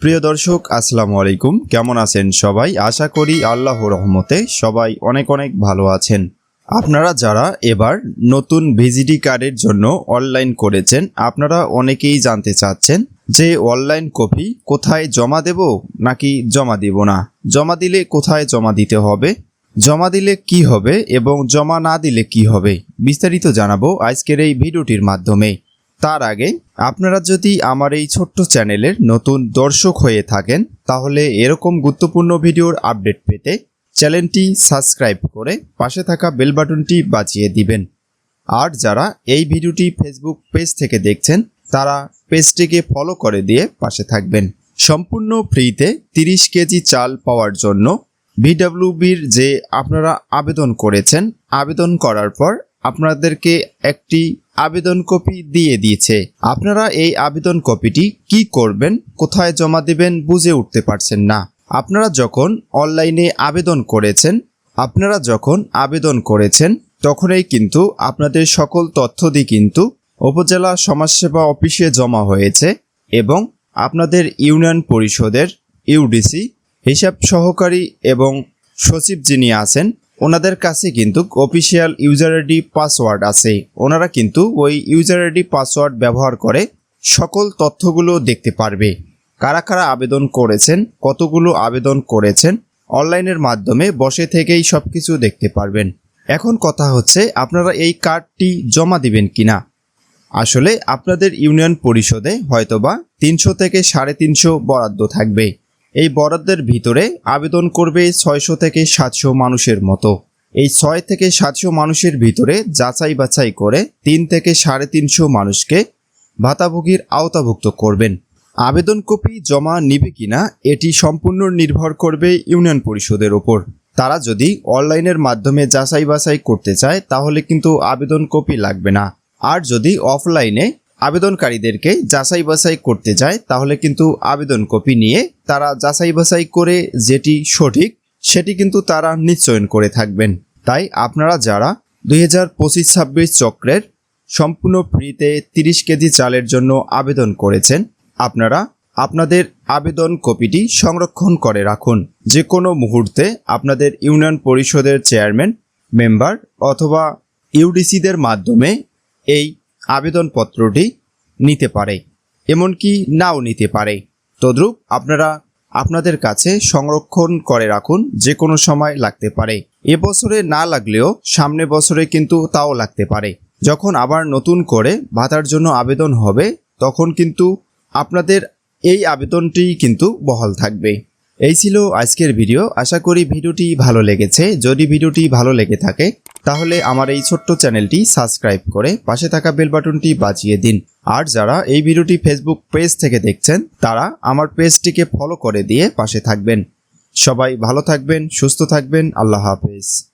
প্রিয় দর্শক আসসালামু আলাইকুম, কেমন আছেন সবাই? আশা করি আল্লাহর রহমতে সবাই অনেক অনেক ভালো আছেন। আপনারা যারা এবার নতুন ভিজিটি কার্ডের জন্য অনলাইন করেছেন, আপনারা অনেকেই জানতে চাচ্ছেন যে অনলাইন কপি কোথায় জমা দেব নাকি জমা দিব না, জমা দিলে কোথায় জমা দিতে হবে, জমা দিলে কি হবে এবং জমা না দিলে কি হবে, বিস্তারিত জানাবো আজকের এই ভিডিওটির মাধ্যমে। তার আগে আপনারা যদি আমার এই ছোট্ট চ্যানেলের নতুন দর্শক হয়ে থাকেন, তাহলে এরকম গুরুত্বপূর্ণ ভিডিওর আপডেট পেতে চ্যানেলটি সাবস্ক্রাইব করে পাশে থাকা বেল বাটনটি বাজিয়ে দিবেন। আর যারা এই ভিডিওটি ফেসবুক পেজ থেকে দেখছেন, তারা পেজটিকে ফলো করে দিয়ে পাশে থাকবেন। সম্পূর্ণ ফ্রিতে 30 কেজি চাল পাওয়ার জন্য ভিডব্লিউবির যে আপনারা আবেদন করেছেন, আবেদন করার পর আপনাদেরকে একটি আবেদন কপি দিয়ে দিয়েছে। আপনারা এই আবেদন কপিটি কি করবেন, কোথায় জমা দেবেন বুঝে উঠতে পারছেন না। আপনারা যখন অনলাইনে আবেদন করেছেন তখনই কিন্তু আপনাদের সকল তথ্যটি কিন্তু উপজেলা সমাজসেবা অফিসে জমা হয়েছে এবং আপনাদের ইউনিয়ন পরিষদের ইউডিসি, হিসাব সহকারী এবং সচিব যিনি আছেন, ওনাদের কাছে কিন্তু অফিসিয়াল ইউজার আইডি পাসওয়ার্ড আছে। ওনারা কিন্তু ওই ইউজার আইডি পাসওয়ার্ড ব্যবহার করে সকল তথ্যগুলো দেখতে পারবে। কারা কারা আবেদন করেছেন, কতগুলো আবেদন করেছেন, অনলাইনের মাধ্যমে বসে থেকেই সব কিছু দেখতে পারবেন। এখন কথা হচ্ছে, আপনারা এই কার্ডটি জমা দিবেন কিনা। আসলে আপনাদের ইউনিয়ন পরিষদে হয়তোবা 300 থেকে 350 বরাদ্দ থাকবে। এই বরাদ্দের ভিতরে আবেদন করবে 600 থেকে 700 মানুষের মতো। এই 6 থেকে 700 মানুষের ভিতরে যাচাই বাছাই করে 3 থেকে 350 মানুষকে ভাতাভোগীর আওতাভুক্ত করবেন। আবেদন কপি জমা নিবে কিনা এটি সম্পূর্ণ নির্ভর করবে ইউনিয়ন পরিষদের ওপর। তারা যদি অনলাইনের মাধ্যমে যাচাই বাছাই করতে চায়, তাহলে কিন্তু আবেদন কপি লাগবে না। আর যদি অফলাইনে আবেদনকারীদেরকে যাচাই বাছাই করতে যায়, তাহলে কিন্তু আবেদন কপি নিয়ে তারা যাচাই বাছাই করে যেটি সঠিক সেটি কিন্তু তারা নিশ্চয়ন করে থাকবেন। তাই আপনারা যারা 2025-26 চক্রের সম্পূর্ণ ফ্রিতে 30 কেজি চালের জন্য আবেদন করেছেন, আপনারা আপনাদের আবেদন কপিটি সংরক্ষণ করে রাখুন। যে কোনো মুহূর্তে আপনাদের ইউনিয়ন পরিষদের চেয়ারম্যান, মেম্বার অথবা ইউডিসিদের মাধ্যমে এই আবেদনপত্রটি নিতে পারে, এমনকি নাও নিতে পারে। তদ্রূপ আপনারা আপনাদের কাছে সংরক্ষণ করে রাখুন, যে কোনো সময় লাগতে পারে। এবছরে না লাগলেও সামনে বছরে কিন্তু তাও লাগতে পারে। যখন আবার নতুন করে ভাতার জন্য আবেদন হবে, তখন কিন্তু আপনাদের এই আবেদনটি কিন্তু বহাল থাকবে। এই ছিল আজকের ভিডিও। আশা করি ভিডিওটি ভালো লেগেছে। যদি ভিডিওটি ভালো লেগে থাকে, তাহলে আমার এই ছোট্ট চ্যানেলটি সাবস্ক্রাইব করে পাশে থাকা বেল বাটনটি বাজিয়ে দিন। আর যারা এই ভিডিওটি ফেসবুক পেজ থেকে দেখছেন, তারা আমার পেজটিকে ফলো করে দিয়ে পাশে থাকবেন। সবাই ভালো থাকবেন, সুস্থ থাকবেন। আল্লাহ হাফেজ।